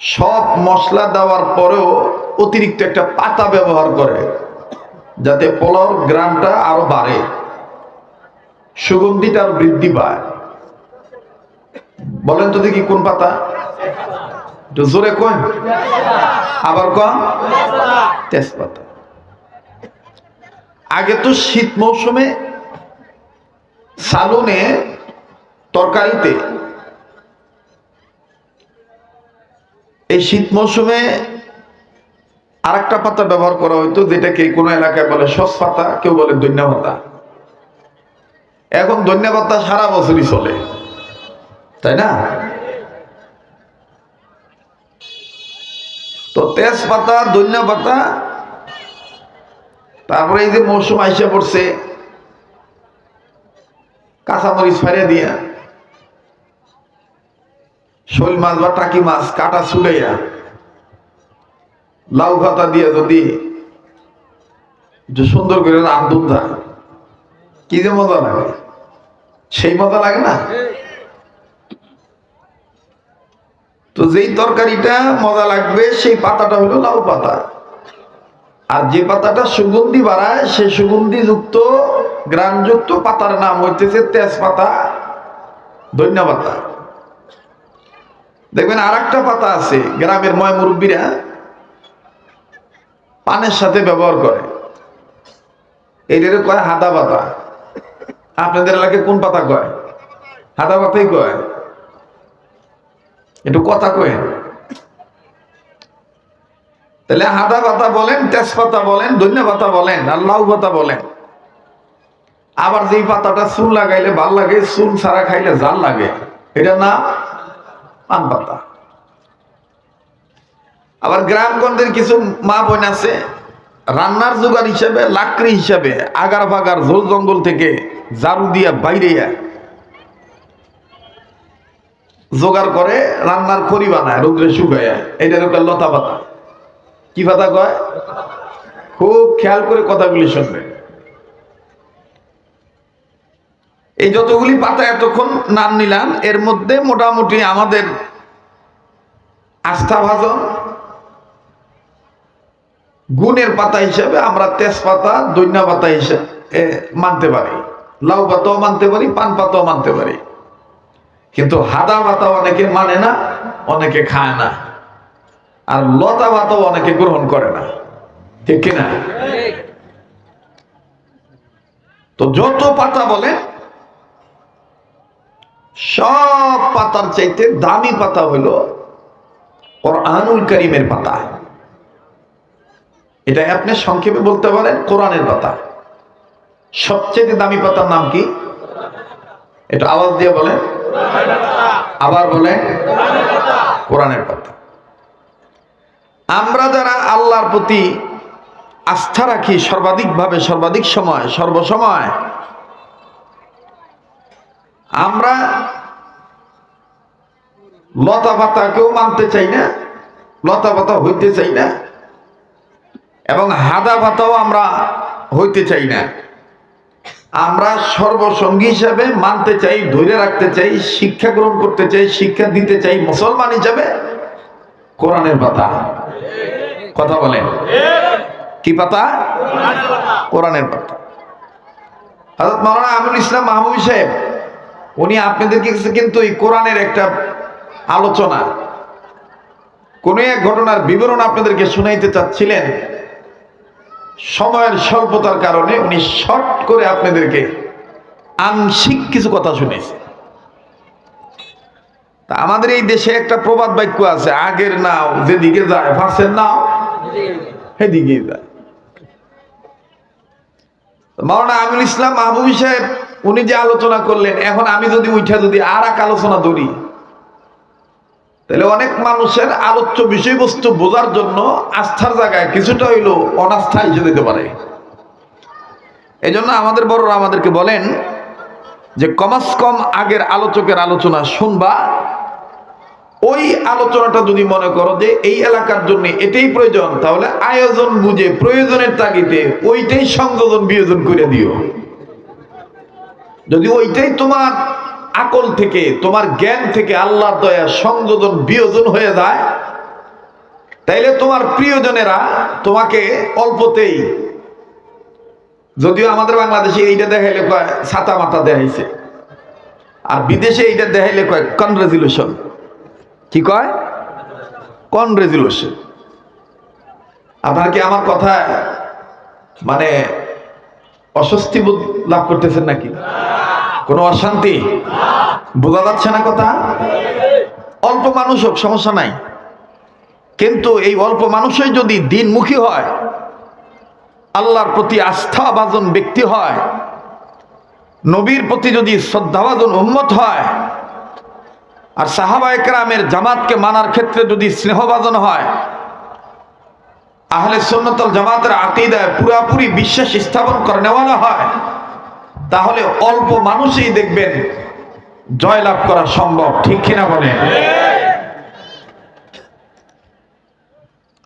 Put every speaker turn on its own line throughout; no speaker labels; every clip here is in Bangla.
সব মশলা দেওয়ার পরেও অতিরিক্ত একটা পাতা ব্যবহার করে যাতে পোলাওর গ্রামটা আরো বাড়ে, সুগন্ধিটা আরো বৃদ্ধি পায়। বলেন তো দেখি কোন পাতা? একটু জোরে কোন, আবার কোন? তেজপাতা। আগে তো শীত মৌসুমে সালুনে তরকারিতে, এই শীত মৌসুমে আরেকটা পাতা ব্যবহার করা হইতো যেটাকে কোন এলাকায় বলে সস পাতা, কেউ বলে ধনিয়া পাতা। এখন ধনিয়া পাতা সারা বছরই চলে, তাই না? তো তেজপাতা, ধনিয়া পাতা, তারপরে এই যে মৌসুম আইসা পড়ছে কাঁচামরিচ ফাড়িয়ে দিয়া, শোল মাছ বা টাকি মাছ কাটা ছুড়াইয়া লাউ পাতা দিয়ে যদি সুন্দর করে রান্ধুন না, কি যে মজা লাগে, সেই মজা লাগে না? তো যেই তরকারিটা মজা লাগবে সেই পাতাটা হলো লাউ পাতা, আর যে পাতাটা সুগন্ধি বাড়ায় সেই সুগন্ধিযুক্ত গ্রামযুক্ত পাতার নাম হইতেছে তেজপাতা, ধনিয়া পাতা। দেখবেন আর একটা পাতা আছে গ্রামের ময় মুরব্বীরা পানের সাথে ব্যবহার করে, এটাকে কয় হাদা পাতা। আপনাদের এলাকায় কোন পাতা কয়? হাদা পাতাই কয়। একটু কথা কয়। তাহলে হাদা পাতা বলেন, তেজপাতা বলেন, ধনিয়া পাতা বলেন, আর লাউ পাতা বলেন। আবার যেই পাতাটা চুল লাগাইলে ভাল লাগে, চুল ছাড়া খাইলে জাল লাগে, এটা না পান পাতা। আবার গ্রামগঞ্জের কিছু মা বোন আছে রান্নার জোগাড় হিসাবে, লাকড়ি হিসাবে আগার ফাগার ঝোল জঙ্গল থেকে ঝাড়ু দিয়া বাইরে জোগাড় করে রান্নার খড়ি বানায়, রৌদ্রে শুকায়। এটার একটা লতা পাতা। কি পাতা কয়? খুব খেয়াল করে কথাগুলি শুনবে। এই যতগুলি পাতা এতক্ষণ নাম নিলাম, এর মধ্যে মোটামুটি আমাদের আস্থাভাজন গুণের পাতা হিসেবে আমরা তেজপাতা, ধনিয়া পাতা হিসেবে মানতে পারি, লাউ পাতাও মানতে পারি, পান পাতাও মানতে পারি। কিন্তু হাদা পাতা অনেকে মানে না, অনেকে খায় না, আর লতা পাতাও অনেকে গ্রহণ করে না, ঠিক কিনা? তো যত পাতা বলে সব পাতার চাইতে দামি পাতা হলো কোরআনুল কারীমের পাতা। এটা আপনি সংক্ষেপে বলতে পারেন কোরআনের পাতা। সবচেয়ে দামি পাতার নাম কি? এটা আওয়াজ দিয়ে বলেন, আবার বলেন, কোরআনের পাতা। আমরা যারা আল্লাহর প্রতি আস্থা রাখি সর্বাধিকভাবে, সর্বাধিক সময়, সর্বসময়, আমরা লতা পাতাকেও মানতে চাই না, লতা পাতা হইতে চাই না, এবং হাদা পাতাও আমরা হইতে চাই না। আমরা সর্বসঙ্গী হিসাবে মানতে চাই, ধরে রাখতে চাই, শিক্ষা গ্রহণ করতে চাই, শিক্ষা দিতে চাই মুসলমান হিসাবে কোরআনের পাতা। কথা বলেন, কি পাতা? কোরআনের পাতা। হযরত মাওলানা আমিনুল ইসলাম মাহমুদী সাহেব উনি আপনাদের কাছে কিন্তু এই কোরআনের একটা আলোচনা, কোন এক ঘটনার বিবরণ আপনাদেরকে শুনাইতে চাচ্ছিলেন। সময়ের স্বল্পতার কারণে উনি শর্ট করে আপনাদেরকে আংশিক কিছু কথা শুনেছে। তা আমাদের এই দেশে একটা প্রবাদ বাক্য আছে, আগের নাও যেদিকে যায়, ফাঁসের নাও সেদিকে যায়। মাওলানা আমিনুল ইসলাম মাহমুদী সাহেব উনি যে আলোচনা করলেন, এখন আমি যদি উঠা যদি আর এক আলোচনা ধরি, তাহলে অনেক মানুষের আলোচ্য বিষয়বস্তু বোঝার জন্য আস্থার জায়গায় কিছুটা হইলো অনাস্থা এসে যেতে পারে। এই জন্য আমাদের বড়রা আমাদেরকে বলেন যে কমাস কম আগের আলোচকের আলোচনা শুনবা, ওই আলোচনাটা যদি মনে করো যে এই এলাকার জন্য এটাই প্রয়োজন, তাহলে আয়োজন বুঝে প্রয়োজনের তাগিদে ওইটাই সংযোজন বিয়োজন করে দিও। যদি ওইটাই তোমার আকল থেকে, তোমার জ্ঞান থেকে আল্লাহর দয়া সংযোজন বিয়োজন হয়ে যায়, তাইলে তোমার প্রিয়জনেরা তোমাকে অল্পতেই, যদিও আমাদের বাংলাদেশে এইটা দেখাইলে কয় ছাতা মাথা দেখাইছে, আর বিদেশে এইটা দেখাইলে কয় কনগ্রেচুলেশন। কি কয়? কনগ্রেচুলেশন। আপনারা কি আমার কথা মানে অস্বস্তি বোধ লাভ করতেছেন নাকি? কোনো অশান্তি বোঝা যাচ্ছে না কথা? অল্প মানুষ হোক সমস্যা নাই, কিন্তু এই অল্প মানুষই যদি দিনমুখী হয়, আল্লাহর প্রতি আস্থাভাজন ব্যক্তি হয়, নবীর প্রতি যদি শ্রদ্ধাভাজন উম্মত হয়, আর সাহাবায়ে কেরামের জামাতকে মানার ক্ষেত্রে যদি স্নেহভাজন হয়, আহলে সুন্নাত ওয়াল জামাতের আকীদায় পুরাপুরি বিশ্বাস স্থাপন করে নেওয়ানো হয়, তাহলে অল্প মানুষই দেখবেন জয়লাভ করা সম্ভব। ঠিক কিনা বলেন?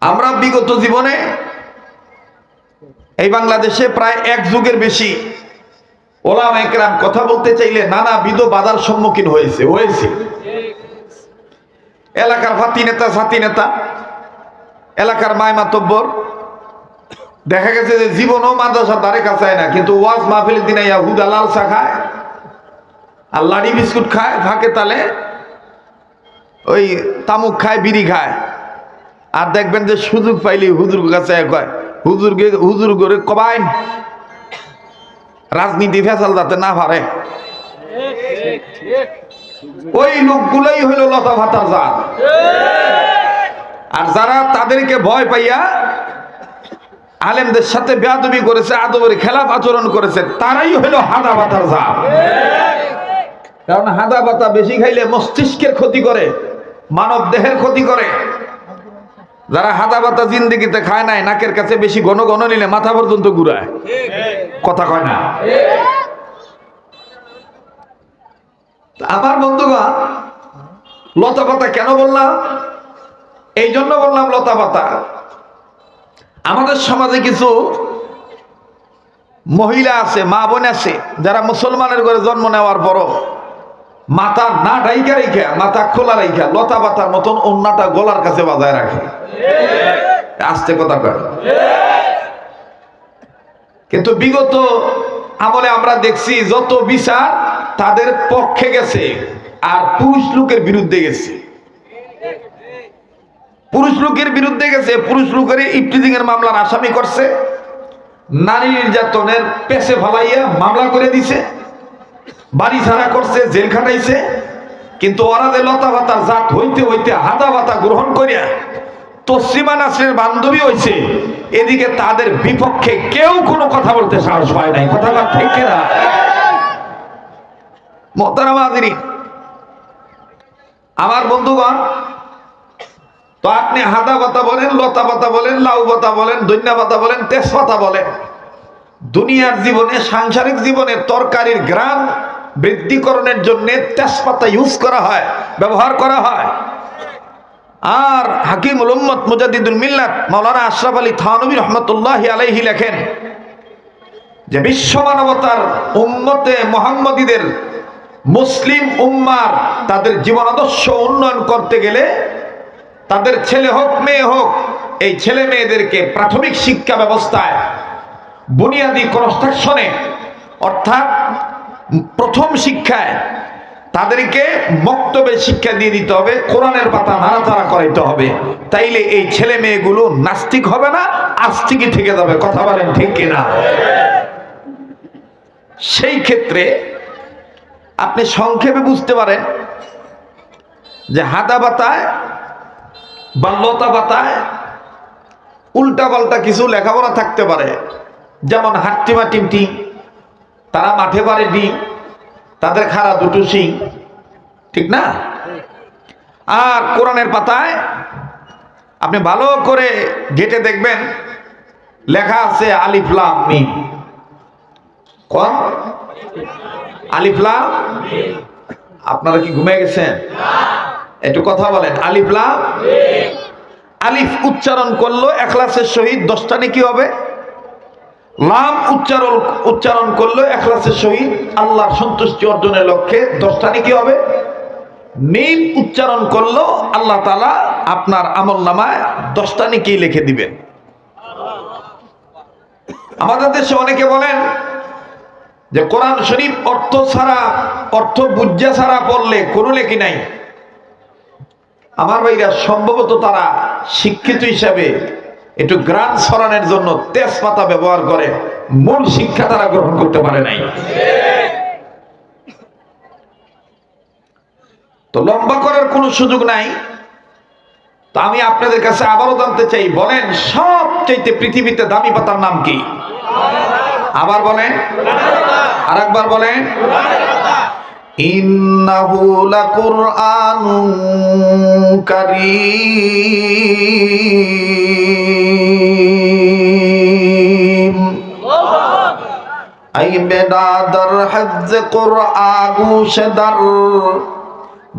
আমরা বিগত জীবনে এই বাংলাদেশে প্রায় এক যুগের বেশি ওলামায়ে কেরাম কথা বলতে চাইলে নানাবিধ বাধার সম্মুখীন হয়েছে। এলাকার ফাতি নেতা, সাথী নেতা, এলাকার মায় মাতব্বর, দেখা গেছে যে জীবনও মাদ্রাসার ধারে কাছে না, কিন্তু ওয়াজ মাহফিলের দিনে হুদা লাল চা খায় আর লাড়ি বিস্কুট খায়, ফাঁকে তালে ওই তামুক খায়, বিড়ি খায়। আর দেখবেন যে সুযোগ পাইলে হুজুর কাছে কয়, হুজুর করে কবাইন রাজনীতি ফেসাল যাতে না পারে। ওই লোকগুলোই হইল লতা ভাতার জাত। আর যারা তাদেরকে ভয় পাইয়া আলেমদের সাথে বেয়াদবি করেছে, আদবের খেলাফ আচরণ করেছে, তারাই হইল হাদা ভাতার জাত। কারণ হাদা ভাতা বেশি খাইলে মস্তিষ্কের ক্ষতি করে, মানব দেহের ক্ষতি করে। যারা হাদা ভাতা জিন্দেগিতে খায় নাই, নাকের কাছে বেশি ঘন ঘন নিলে মাথা পর্যন্ত ঘুরায়। কথা কয় না? আমার বন্ধুগণ, লতা পাতা কেন বললাম? এই জন্য বললাম লতা পাতা। আমাদের সমাজে কিছু মহিলা আছে, মা বোন আছে, যারা মুসলমানের ঘরে জন্ম নেওয়ার পরও মাথা না ঢাইকা রেখা, মাথা খোলা রেখা লতা পাতার মতন ওন্নাটা গলার কাছে বাজায় রাখে। আস্তে কথা কয়। কিন্তু বিগত আমলে আমরা দেখছি যত বিচার তাদের পক্ষে গেছে আর পুরুষ লোকের বিরুদ্ধে গেছে। পুরুষ লোকের বিরুদ্ধে গেছে, পুরুষ লোকের ইফটিজিং এর মামলার আসামি করছে, নারী নির্যাতনের পেছে ফালাইয়া মামলা করে দিছে, বাড়ি ছাড়া করছে, জেল খাটাইছে। কিন্তু ওরা যে লতা পাতার জাত হইতে হইতে হাদা পাতা গ্রহণ করিয়া তসলিমা নাসরিনের বান্ধবী হয়েছে, এদিকে তাদের বিপক্ষে কেউ কোনো কথা বলতে সাহস পায় নাই। কথা ঠিক কিনা? মোহতারাম হাজিরিন, আমার বন্ধুগণ, তো আপনি হাদা পাতা বলেন, লতা পাতা বলেন, লাউ পাতা বলেন, ধনিয়া পাতা বলেন, তেজপাতা বলেন, দুনিয়ার জীবনে, সাংসারিক জীবনে তরকারির ঘ্রাণ বৃদ্ধিকরণের জন্য তেজপাতা ইউজ করা হয়, ব্যবহার করা হয়। আর হাকিমুল উম্মত মুজাদ্দিদুল মিল্লাত মাওলানা আশরাফ আলী থানভী রহমতুল্লাহি আলাইহি লেখেন যে বিশ্ব মানবতার উম্মতে মুহাম্মদীদের, মুসলিম উম্মার তাদের জীবন আদর্শ উন্নয়ন করতে গেলে তাদের ছেলে হোক মেয়ে হোক, এই ছেলে মেয়েদেরকে প্রাথমিক শিক্ষা ব্যবস্থায় বুনিয়াদি কনস্ট্রাকশনে, অর্থাৎ প্রথম শিক্ষায় তাদেরকে মক্তবে শিক্ষা দিয়ে দিতে হবে, কোরআনের পাতা নাড়াচাড়া করাইতে হবে। তাইলে এই ছেলে মেয়েগুলো নাস্তিক হবে না, আস্তিকই থেকে যাবে। কথা বলেন ঠিক কিনা? সেই ক্ষেত্রে আপনি সংক্ষেপে বুঝতে পারেন যে হাদা পাতায় বা লতা পাতায় উল্টা পাল্টা কিছু লেখাপড়া থাকতে পারে, যেমন হাট্টিমা টিমটি, তারা মাঠে পারে ডিম, তাদের খাড়া দুটো শিং, ঠিক না? আর কোরআনের পাতায় আপনি ভালো করে ঘেটে দেখবেন লেখা আছে আলিফ লাম মিম। কোন আলিফ লাম? আপনারা কি ঘুমিয়ে গেছেন? একটু কথা বলেন। আলিফ লাম। আলিফ উচ্চারণ করলো ইখলাসের সহিত 10টা নেকি হবে। লাম উচ্চারণ করলো ইখলাসের সহিত আল্লাহর সন্তুষ্টি অর্জনের লক্ষ্যে 10টা নেকি হবে। মিম উচ্চারণ করলো আল্লাহ তাআলা আপনার আমলনামায় 10টা নেকি লিখে দিবেন। আমাদের দেশে অনেকে বলেন যে কোরআন শরীফ অর্থ বুঝা ছাড়া পড়লে কোনো লেখি নাই। আমার ভাইরা সম্ভবত তারা শিক্ষিত হিসাবে একটু গ্রান ছড়ানোর জন্য তেজপাতা ব্যবহার করে, মূল শিক্ষা তারা গ্রহণ করতে পারে নাই। তো লম্বা করার কোনো সুযোগ নাই। তো আমি আপনাদের কাছে আবারও জানতে চাই, বলেন সবচাইতে পৃথিবীতে দামি পাতার নাম কি? আবার বলেন, আরেকবার বলেন। ইন্নাহু লাকুরআনুন কারীম। আই বেদাদর হজ্জ কুরআন গুশদার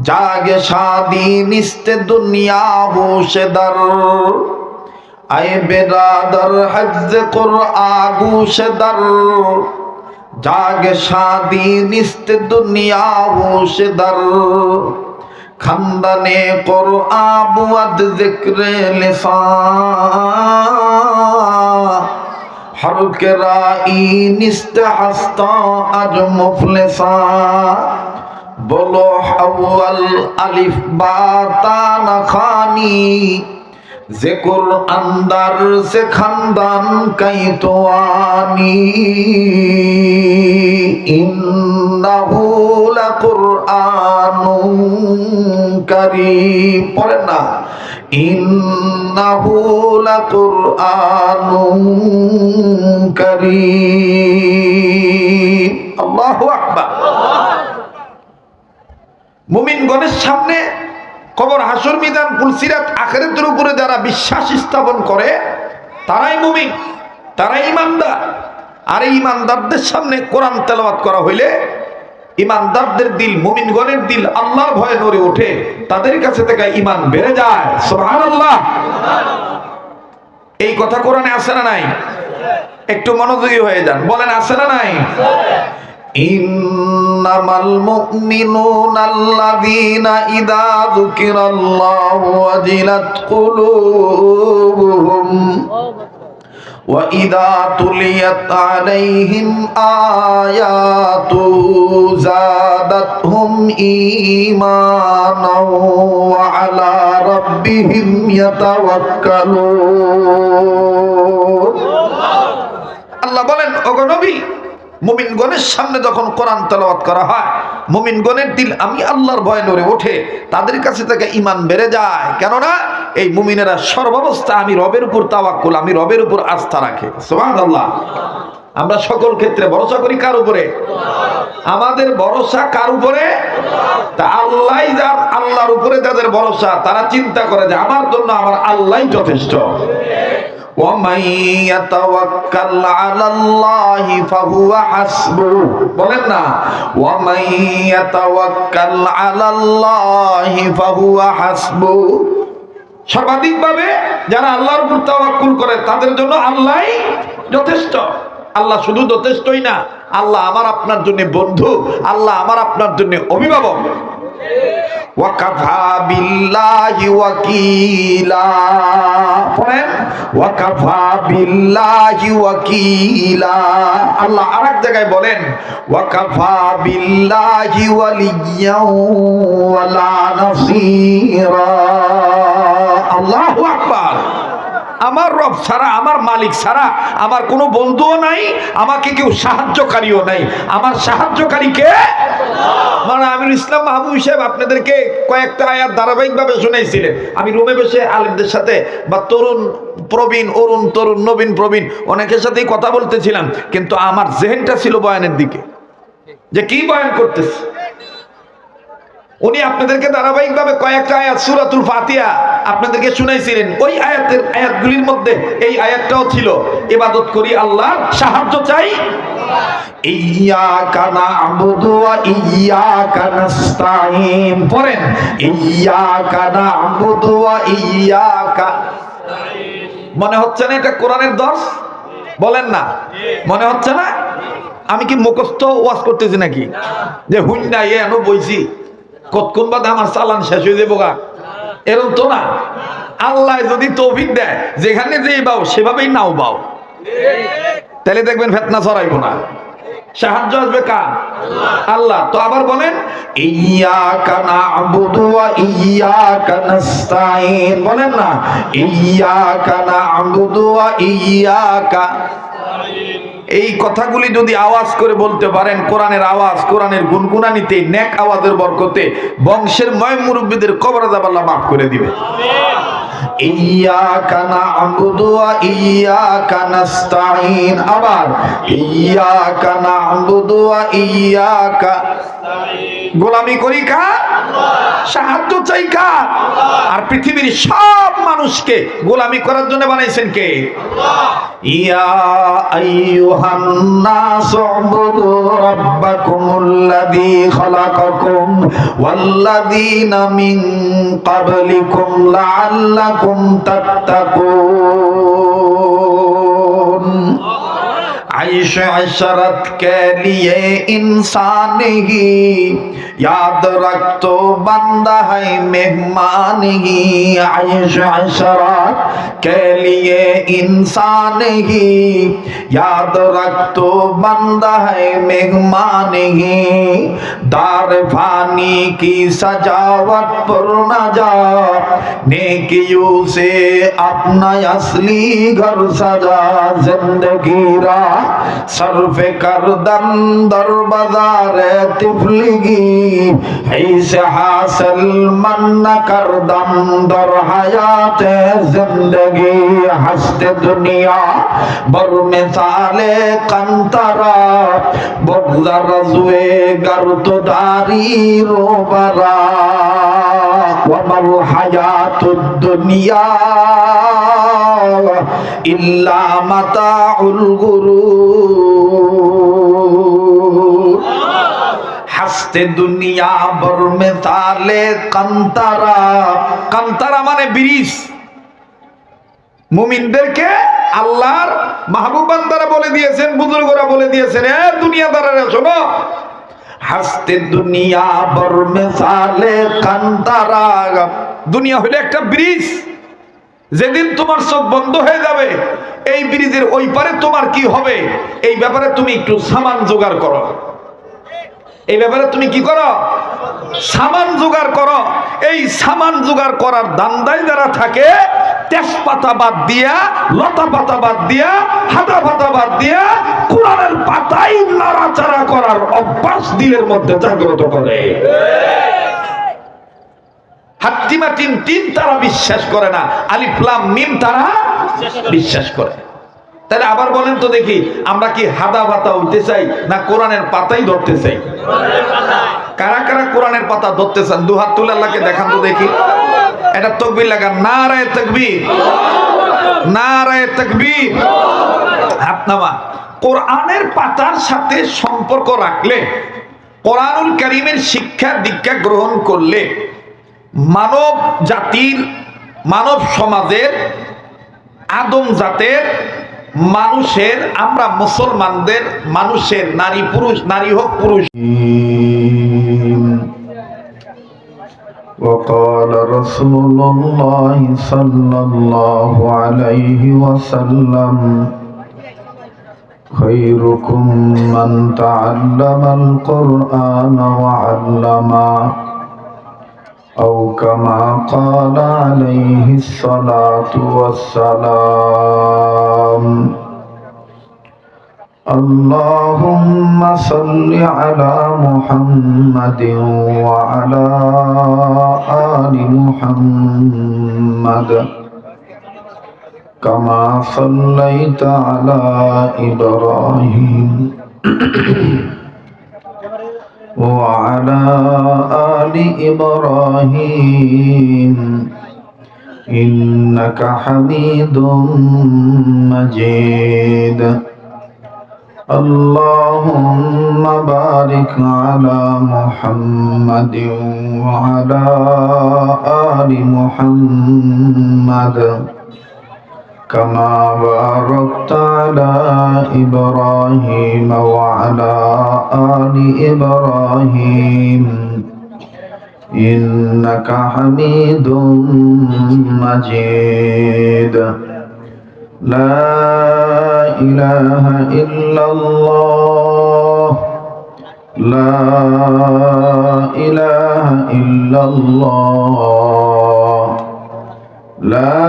জাগে শাদি নিস্তে দুনিয়া হুশদার। আই বেদাদর হজ্জ কুরআন গুশদার জাগে শাদি নিস্তে দুনিয়া হুশদার। খানদানে কুরআন বুয়াদ যিকরে লিসান হর কে রাই নিস্তে হাস্তা আজ মুফলিসা। বলো আউয়াল আলিফ বা তা না খানি যে কুরআন দার সে খানদান কাই তো আনি। ইন্নাহু লাকুরআনুন কারীম। পড়েন না, ইন্নাহু লাকুরআনুন কারীম। আল্লাহু আকবার। মুমিনগণের সামনে কবর, হাসর, মিজান, পুলসিরাত, আখিরাতের উপরে যারা বিশ্বাস স্থাপন করে তারাই মুমিন, তারাই ঈমানদার। আর এই ঈমানদারদের সামনে কোরআন তেলাওয়াত করা হইলে ঈমানদারদের দিল, মুমিনগণের দিল আল্লাহর ভয়ে নড়ে ওঠে, তাদের কাছে থেকে ঈমান বেড়ে যায়। সুবহানাল্লাহ। এই কথা কোরআনে আছে না নাই? একটু মনোযোগী হয়ে যান, বলেন আছে না নাই? ইন্নামাল মুমিনুনা আল্লাযীনা ইযা যুকিরাল্লাহু ওয়াজিলাত কুলুবুহুম ওয়া ইযা তুলিয়াত আলাইহিম আয়াতু যাদাতহুম ঈমানাও ওয়া আলা রাব্বিহিম ইয়াতাওয়াক্কালুন। আল্লাহ বলেন, ওগো নবী, মুমিনগণের সামনে যখন কোরআন তেলাওয়াত করা হয়, মুমিনগণের দিল আমি আল্লাহর ভয়ে নড়ে ওঠে, তাদের কাছে থেকে ঈমান বেড়ে যায়। কেননা এই মুমিনেরা সর্বাবস্থা আমি রবের উপর তাওয়াক্কুল, আমি রবের উপর আস্থা রাখে। সুবহানাল্লাহ। আমরা সকল ক্ষেত্রে ভরসা করি কার উপরে? আমাদের ভরসা কার উপরে? তা আল্লাহই যার, আল্লাহর উপরে যাদের ভরসা তারা চিন্তা করে যে আমার জন্য আমার আল্লাহই যথেষ্ট। وَمَن يَتَوَكَّلْ عَلَى اللَّهِ فَهُوَ حَسْبُهُ। বলেন না, وَمَن يَتَوَكَّلْ عَلَى اللَّهِ فَهُوَ حَسْبُهُ। সর্বাধিকভাবে যারা আল্লাহর উপর তাওয়াক্কুল করে তাদের জন্য আল্লাহই যথেষ্ট। আল্লাহ শুধু যথেষ্টই না, আল্লাহ আমার আপনার জন্য বন্ধু, আল্লাহ আমার আপনার জন্য অভিভাবক। ওয়াকাফা বিল্লাহি ওয়াকিলা। পড়েন, ওয়াকাফা বিল্লাহি ওয়াকিলা। আল্লাহ আরেক জায়গায় বলেন, ওয়াকাফা বিল্লাহি ওয়ালিয়্যাও ওয়ালা নাসীরা। আল্লাহু আকবার। আমার রব ছাড়া, আমার মালিক ছাড়া আমার কোনো বন্ধুও নাই, আমাকে কেউ সাহায্যকারীও নাই। আমার সাহায্যকারী কে? মানে আমির ইসলাম মাহবুব সাহেব আপনাদেরকে কয়েকটা আয়াত ধারাবাহিকভাবে শুনাইছিলেন। আমি রুমে বসে আলেমদের সাথে বা তরুণ প্রবীণ, অরুণ তরুণ, নবীন প্রবীণ অনেকের সাথেই কথা বলতেছিলাম, কিন্তু আমার জেহেনটা ছিল বয়ানের দিকে, যে কি বয়ান করতেছে। উনি আপনাদেরকে ধারাবাহিকভাবে কয়েকটা আয়াত সূরাতুল ফাতিহা আপনাদেরকে শুনাইছিলেন। ওই আয়াতগুলির মধ্যে এই আয়াতটাও ছিল, ইবাদত করি আল্লাহর, সাহায্য চাই। ইয়্যাকা না'বুদু ওয়া ইয়্যাকা নাস্তাঈন। পড়েন, ইয়্যাকা না'বুদু ওয়া ইয়্যাকা। মনে হচ্ছে না এটা কোরআনের দর্স? বলেন না, মনে হচ্ছে না? আমি কি মুখস্থ ওয়াজ করতেছি নাকি? যে হুন্ডা এনো বইছি কতক্ষণ বাদে আমার চালান শেষ হয়ে যাবো গা। এরকম তো না। আল্লাহ যদি তৌফিক দেয় যেখানে যেই বাও সেভাবেই নাও বাও, তাহলে দেখবেন ফেতনা ছড়াইবো না। সাহায্য আসবে কার? আল্লাহ। তো আবার বলেন ইয়্যাকা না'বুদু ওয়া ইয়্যাকা নাস্তাঈন, বলেন না ইয়্যাকা না'বুদু ওয়া ইয়্যাকা। এই কথাগুলি যদি আওয়াজ করে বলতে পারেন, কোরআনের আওয়াজ, কোরআনের গুনগুনানিতে, নেক আওয়াজের বরকতে বংশের ময় মুরব্বীদের কবর আযাব আল্লাহ মাফ করে দিবে। ইয়্যাকা না'বুদু ওয়া ইয়্যাকা নাস্তাঈন, আবার ইয়্যাকা না'বুদু ওয়া ইয়্যাকা। গোলামি করি কার? সাহায্য চাই কার? আর পৃথিবীর সব মানুষকে গোলামি করার জন্য বানাইছেন কে? ইয়া আইয়ুহান নাসু উবুদু রাব্বাকুমুল্লাযী খালাকাকুম ওয়াল্লাযীনা মিন ক্বাবলিকুম লাআল্লাকুম তাত্তাকুন। आइश अशरत के लिए इंसान ही याद रख तो बंदा है मेहमान ही। आइश अशरत के लिए इंसान ही याद रख तो बंदा है मेहमान ही। दार फानी की सजावट पर न जा, नेकियों से अपना असली घर सजा। जिंदगी रा सर्फे करदम दर बाजार तिफलिगी, ऐसे हासिल मन न करदम दर हयात जिंदगी। हंसते दुनिया बर मिसाले कंतरा, बगज़र रज़्वे गर तो दारी रोबरा। वमल हयातुद दुनिया इल्ला मताउल गुरूर। हंसते दुनिया बर मिसाले कंतरा, कंतरा माने ब्रिज। মুমিনদেরকে আল্লাহর মাহবুব বান্দারা বলে দিয়েছেন, বুজুর্গরা বলে দিয়েছেন, এ দুনিয়াদারেরা শোনো, হাসতে দুনিয়া বর মিসালে কান্তারা। দুনিয়া হলো একটা ব্রিজ, যেদিন তোমার চোখ বন্ধ হয়ে যাবে এই ব্রিজের ওই পারে তোমার কি হবে এই ব্যাপারে তুমি একটু সামান জোগাড় করো। এই ব্যাপারে তুমি কি করো? সামান জোগাড় করো। এই সামান জোগাড় করার দান্দায় যারা থাকে, তেজপাতা বাদ দিয়া, লতা পাতা বাদ দিয়া, হাতা পাতা বাদ দিয়া কোরআনের পাতাই নাড়াচাড়া করার অভ্যাস দিলের মধ্যে জাগ্রত করে। হাত্তিমা তিন তিন তারা বিশ্বাস করে না, আলিফ লাম মিম তারা বিশ্বাস করে। তাহলে আবার বলেন তো দেখি, আমরা কি হাদা পাতা হইতে চাই না কোরআনের পাতাই ধরতে চাই? কারা কারা কোরআনের পাতা ধরতে চান? দুহাত তুলে আল্লাহকে দেখান তো দেখি। এটা তাকবীর লাগান, নারায়ে তাকবীর, নারায়ে তাকবীর। হাত নামা। কোরআনের পাতার সাথে সম্পর্ক রাখলে, কোরআনুল কারীমের শিক্ষা দীক্ষা গ্রহণ করলে মানব জাতির, মানব সমাজের, আদম জাতের মানুষের, আমরা মুসলমানদের মানুষের, নারী পুরুষ, নারী হোক পুরুষ। وقال رسول الله صلى الله عليه وسلم خيركم من تعلم القرآن وعلمه أو كما قال عليه الصلاة والسلام اللهم صل على محمد وعلى آل محمد كما صليت على إبراهيم وعلى آل إبراهيم إنك حميد مجيد اللهم بارك على محمد وعلى آل محمد كما باركت على إبراهيم وعلى آل إبراهيم إنك حميد مجيد. لا إله إلا الله. لا إله إلا الله. لا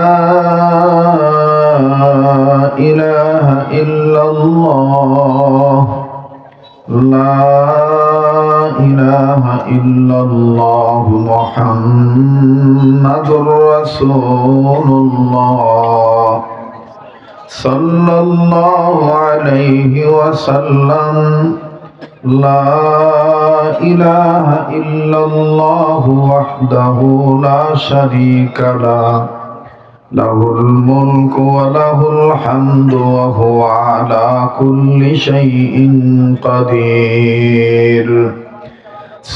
إله إلا الله. لا إله إلا الله محمد رسول الله صلى الله عليه وسلم. لا إله إلا الله وحده لا شريك له له الملك وله الحمد وهو على كل شيء قدير.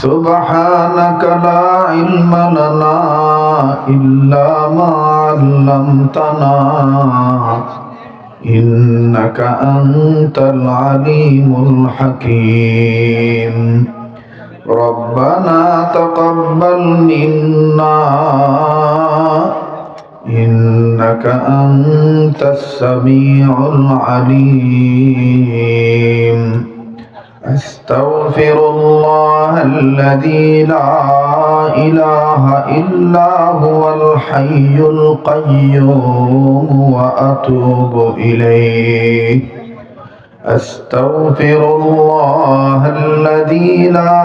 سبحانك لا علم لنا إلا ما علمتنا إنك أنت العليم الحكيم. ربنا تقبل منا إنك أنت السميع العليم. أستغفر الله الذي لا إله إلا هو الحي القيوم وأتوب إليه. أستغفر الله الذي لا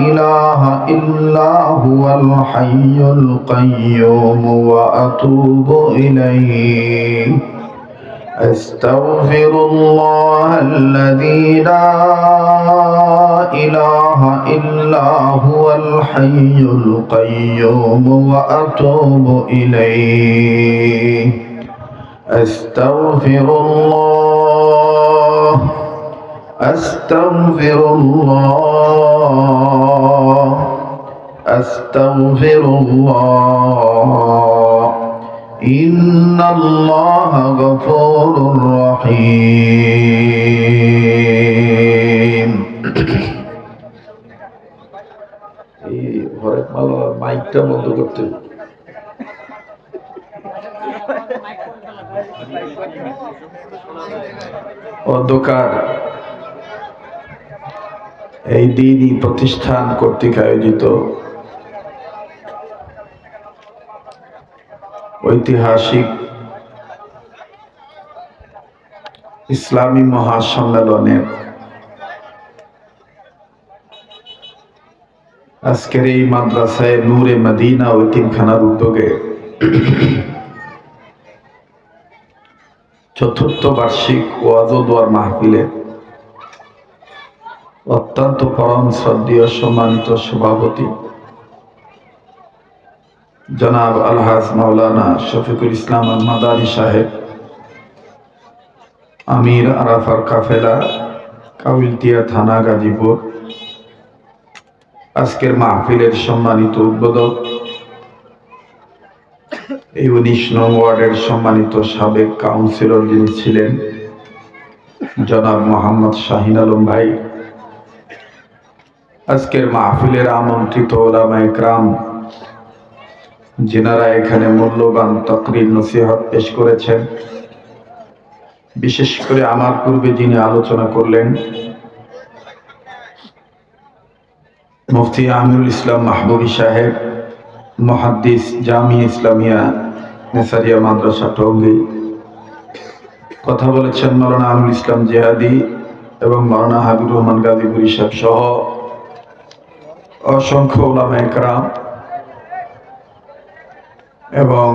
إله إلا هو الحي القيوم وأتوب إليه. أستغفر الله الذي لا إله إلا هو الحي القيوم وأتوب إليه. أستغفر الله. أستغفر الله. أستغفر الله. إن الله غفور رحيم. এই ঘরে মাইকটা বন্ধ করতে অন্ধকার এই দিনই প্রতিষ্ঠান কর্তৃক আয়োজিত ঐতিহাসিক ইসলামী মহাসম্মেলনের আজকের এই মাদ্রাসায় নূরে মদিনা ও এতিমখানার উদ্যোগে চতুর্থ বার্ষিক ওয়াজ ও দোয়ার মাহফিলে অত্যন্ত পরম শ্রদ্ধেয় সম্মানিত সভাপতি জনাব আলহাজ মাওলানা শফিকুল ইসলাম আল মাদানী সাহেব, আমির আরাফার কাফেলা, কাউলতিয়া থানা, গাজীপুর, আজকের মাহফিলের সম্মানিত উদ্বোধক, এই 19 নং ওয়ার্ডের সম্মানিত সাবেক কাউন্সিলর যিনি ছিলেন জনাব মোহাম্মদ শাহিন আলম ভাই, আজকের মাহফিলের আমন্ত্রিত ওলামায়ে কেরাম যিনারা এখানে মূল্যবান তাকরীর নসিহত পেশ করেছেন, বিশেষ করে আমার পূর্বে যিনি আলোচনা করলেন মুফতি আমিরুল ইসলাম মাহবুবী সাহেব, মুহাদ্দিস জামিয়া ইসলামিয়া নেসারিয়া মাদ্রাসা টঙ্গী, কথা বলেছেন মাওলানা আমিরুল ইসলাম জিহাদি এবং মাওলানা হাবিবুর রহমান গাজীপুরী সাহেব সহ অসংখ্য উলামায়ে কেরাম এবং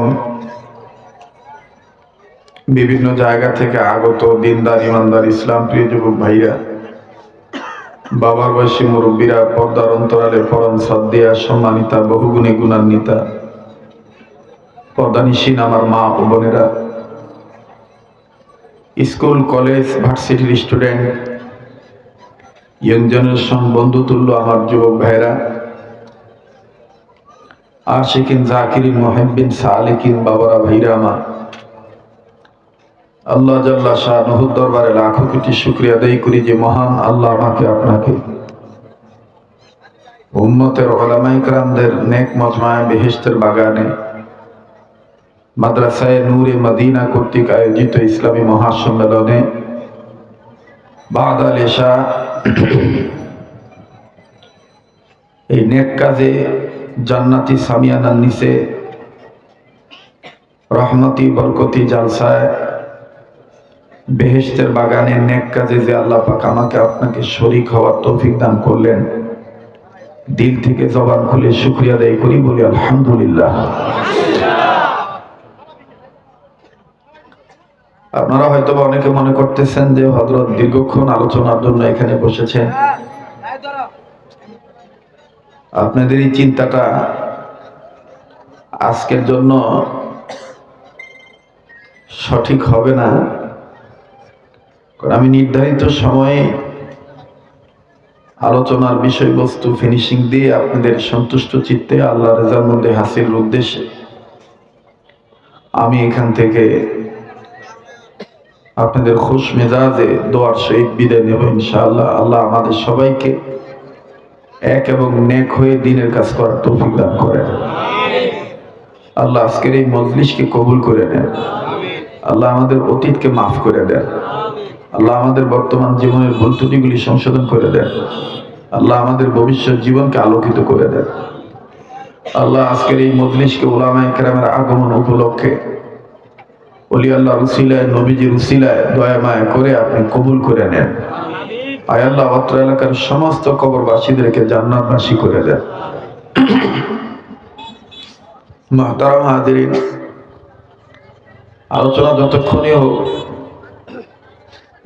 বিভিন্ন জায়গা থেকে আগত দিনদার ইমানদার ইসলাম প্রিয় যুবক ভাইরা, বাবার বয়সী মুরব্বীরা, পর্দার অন্তরালে পরম শ্রদ্ধেয়া সম্মানিতা বহুগুণী গুণান্বিতা পর্দানিশীন আমার মা ও বোনেরা, স্কুল কলেজ ভার্সিটির স্টুডেন্ট, ইয়ং জেনারেশন বন্ধুতুল্য আমার যুবক ভাইরা, আশিকিন জাকিরিন মুহিব্বিন সালিকিন বাবারা ভাইরা আমার, আল্লাহ জাল্লা শানুহুর দরবারে লাখো কোটি শুকরিয়া আদায় করি যে মহান আল্লাহ আমাকে আপনাকে উম্মতের উলামায়ে কেরামদের নেক মজমায়ে বেহেশতের বাগানে মাদ্রাসায়ে নূরে মদিনা কর্তৃক আয়োজিত ইসলামী মহাসম্মেলনে বাদাল ইশা এই নেক কাজে জান্নাতি সামিয়ানার নিচে রহমতি বরকতি জালসায় বেহেশতের বাগানে নেক কাজে যে আল্লাহ পাক আমাকে আপনাকে শরীক হওয়ার তৌফিক দান করলেন, দিল থেকে জবান খুলে শুকরিয়া আদায় করি, বলি আলহামদুলিল্লাহ। আপনারা হয়তো অনেকে মনে করতেছেন যে হযরত দীর্ঘক্ষণ আলোচনার জন্য এখানে বসেছেন। আপনাদের এই চিন্তাটা আজকের জন্য সঠিক হবে না, কারণ আমি নির্ধারিত সময়ে আলোচনার বিষয়বস্তু ফিনিশিং দিয়ে আপনাদের সন্তুষ্ট চিত্তে আল্লাহ রেজার মধ্যে হাসিলের উদ্দেশ্যে আমি এখান থেকে আপনাদের খুশ মেজাজে দোয়ার সহিত বিদায় নেব ইনশাআল্লাহ। আল্লাহ আমাদের সবাইকে এক এবং নেক হয়ে দ্বীনের কাজ করার তৌফিক দান করেন। আল্লাহ আজকের এই মজলিসকে কবুল করে নেন। আল্লাহ আমাদের অতীতকে মাফ করে দেন। আল্লাহ আমাদের বর্তমান জীবনের ভুল ত্রুটিগুলি সংশোধন করে দেন। আল্লাহ আমাদের ভবিষ্যৎ জীবনকে আলোকিত করে দেন। আল্লাহ আজকের এই মজলিসকে উলামায়ে কেরামের আগমন উপলক্ষে ওলি আল্লাহর উসিলায়, নবীজির উসিলায় দয়া মায়া করে আপনি কবুল করে নেন। আয় আল্লাহ অত্র এলাকার সমস্ত কবরবাসীদেরকে জান্নাতবাসী করে দেন। মুহতারাম হাজিরিন, আলোচনা যতক্ষণই হোক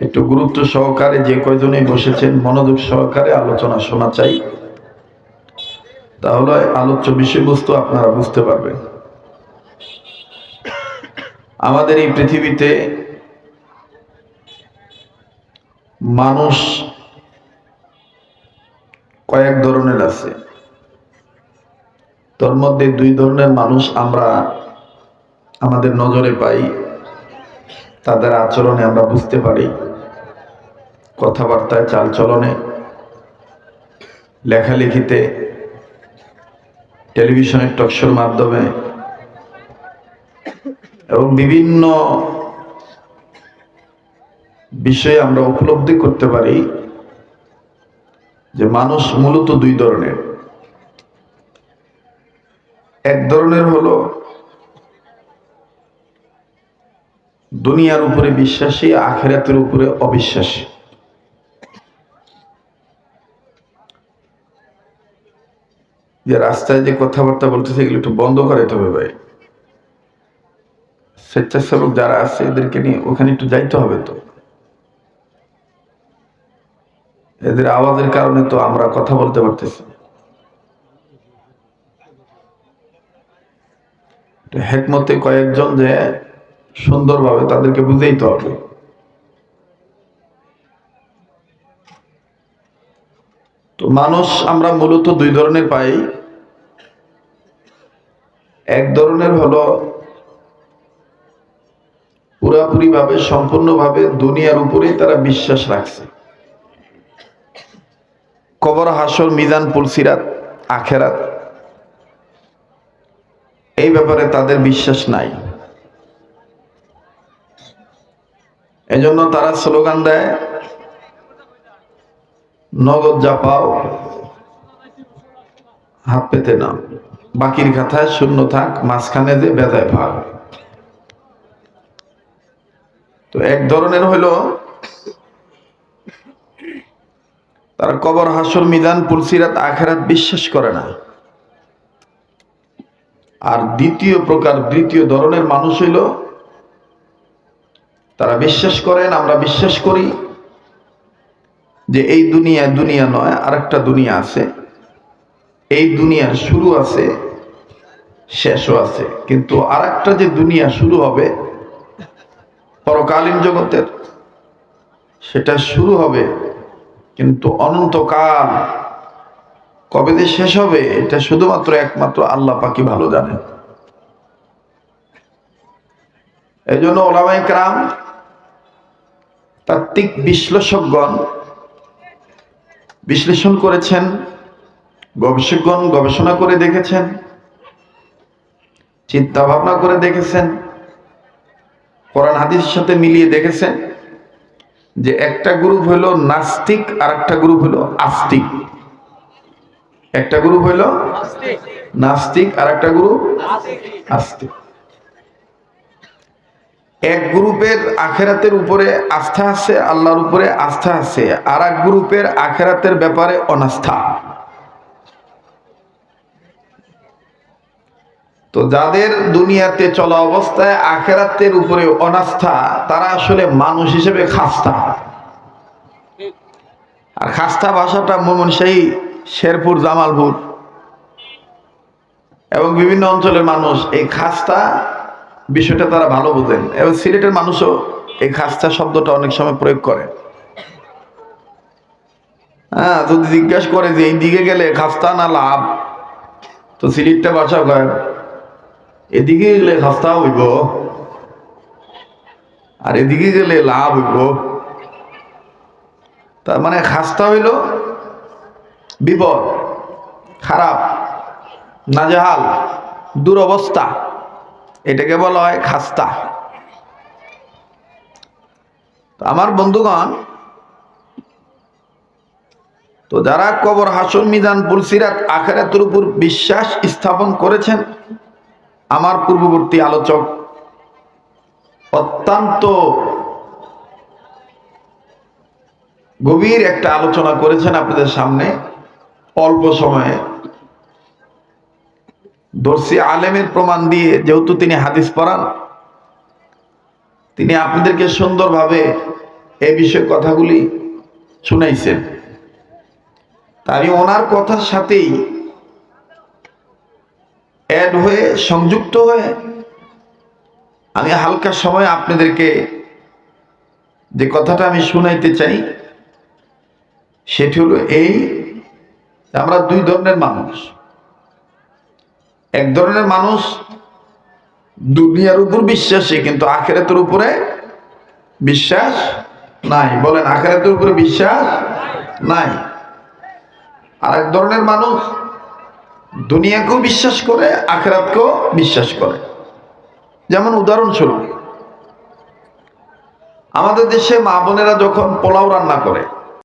একটু গুরুত্ব সহকারে যে কয়জনেই বসেছেন মনোযোগ সহকারে আলোচনা শোনা চাই, তাহলে আলোচ্য বিষয়বস্তু আপনারা বুঝতে পারবেন। আমাদের এই পৃথিবীতে মানুষ কয়েক ধরনের আছে, তার মধ্যে দুই ধরনের মানুষ আমরা আমাদের নজরে পাই, তাদের আচরণে আমরা বুঝতে পারি, কথাবার্তায়, চালচলনে, লেখালেখিতে, টেলিভিশনের টকশোর মাধ্যমে এবং বিভিন্ন বিষয়ে আমরা উপলব্ধি করতে পারি যে মানুষ মূলত দুই ধরনের। এক ধরনের হলো দুনিয়ার উপরে বিশ্বাসী, আখিরাতের উপরে অবিশ্বাসী। যে রাস্তায় যে কথাবার্তা বলতেছে এগুলো একটু বন্ধ করাইতে হবে ভাই। স্বেচ্ছাসেবক যারা আছে এদেরকে নিয়ে ওখানে একটু যাইতে হবে। তো এদের আওয়াজের কারণে তো আমরা কথা বলতে পারতেছি। হেকমতে কয়েকজন যে সুন্দরভাবে তাদেরকে বুঝাইতে হবে। তো মানুষ আমরা মূলত দুই ধরনের পাই। এক ধরনের হলো পুরাপুরি ভাবে, সম্পূর্ণভাবে দুনিয়ার উপরেই তারা বিশ্বাস রাখছে। কবর, হাসর, মিজান, পুলসিরাত, আখেরাত এই ব্যাপারে তাদের বিশ্বাস নাই। এজন্য তারা স্লোগান দেয়, নগদ যা পাও হাত পেতে নাও, বাকির খাতায় শূন্য থাক, মাঝখানে যে বেজায় ভাগ। তো এক ধরনের হলো তারা কবর, হাসর, মিজান, পুলসিরাত, আখেরাত বিশ্বাস করে না। আর দ্বিতীয় ধরনের মানুষ হইল তারা বিশ্বাস করেন, আমরা বিশ্বাস করি যে এই দুনিয়া নয়, আরেকটা দুনিয়া আছে। এই দুনিয়ার শুরু আছে, শেষও আছে, কিন্তু আরেকটা যে দুনিয়া শুরু হবে পরকালীন জগতের, সেটা শুরু হবে কিন্তু অনন্তকাল। কবে যে শেষ হবে এটা শুধুমাত্র একমাত্র আল্লাহ পাকই ভালো জানেন। এই জন্য উলামায়ে কেরাম, তাত্ত্বিক বিশ্লেষকগণ বিশ্লেষণ করেছেন গবেষকগণ গবেষণা করে দেখেছেন, চিন্তা ভাবনা করে দেখেছেন, কোরআন হাদিসের সাথে মিলিয়ে দেখেছেন যে একটা গ্রুপ হলো নাস্তিক আর একটা গ্রুপ হলো আস্তিক। একটা গ্রুপ হলো নাস্তিক আর একটা গ্রুপ আস্তিক। এক গ্রুপের আখেরাতের উপরে আস্থা আছে, আল্লাহর উপরে আস্থা আছে, আর এক গ্রুপের আখেরাতের ব্যাপারে অনাস্থা। তো যাদের দুনিয়াতে চলা অবস্থায় আখেরাতের উপরে অনাস্থা, তারা আসলে মানুষ হিসেবে খাস্তা। আর খাস্তা ভাষাটা ময়মনসিংহ, শেরপুর, জামালপুর এবং বিভিন্ন অঞ্চলের মানুষ এই খাস্তা বিষয়টা তারা ভালো বোঝেন, এবং সিলেটের মানুষও এই খাস্তা শব্দটা অনেক সময় প্রয়োগ করে। হ্যাঁ, যদি জিজ্ঞাসা করে যে এই দিকে গেলে খাস্তা না লাভ, তো সিলেটটা ভাষা কয় এদিকে গেলে খাস্তা হইব আর এদিকে গেলে লাভ হইব। তার মানে খাস্তা হইল বিপদ, খারাপ, নাজেহাল, দুরবস্থা, এটাকে বলা হয় খাস্তা। আমার বন্ধুগণ, তো যারা কবর, হাসর, মিজান, পুলসিরাত, আখিরাতের উপর বিশ্বাস স্থাপন করেছেন, আমার পূর্ববর্তী আলোচক অত্যন্ত গভীর একটা আলোচনা করেছেন আপনাদের সামনে অল্প সময়ে। দর্শী আলেমের প্রমাণ দিয়ে, যেহেতু তিনি হাদিস পড়ান, তিনি আপনাদেরকে সুন্দরভাবে এই বিষয়ে কথাগুলি শুনাইছেন। আমি ওনার কথার সাথেই অ্যাড হয়ে, সংযুক্ত হয়ে আমি হালকা সময় আপনাদেরকে যে কথাটা আমি শুনাইতে চাই সেটি হলো এই, আমরা দুই ধরনের মানুষ। এক ধরনের মানুষ দুনিয়ার উপর বিশ্বাসী, কিন্তু আখিরাতের উপরে বিশ্বাস নাই। বলেন, আখিরাতের উপরে বিশ্বাস নাই। আর এক ধরনের মানুষ দুনিয়াকেও বিশ্বাস করে, আখিরাতকেও বিশ্বাস করে। যেমন উদাহরণস্বরূপ, আমাদের দেশে মা বোনেরা যখন পোলাও রান্না করে,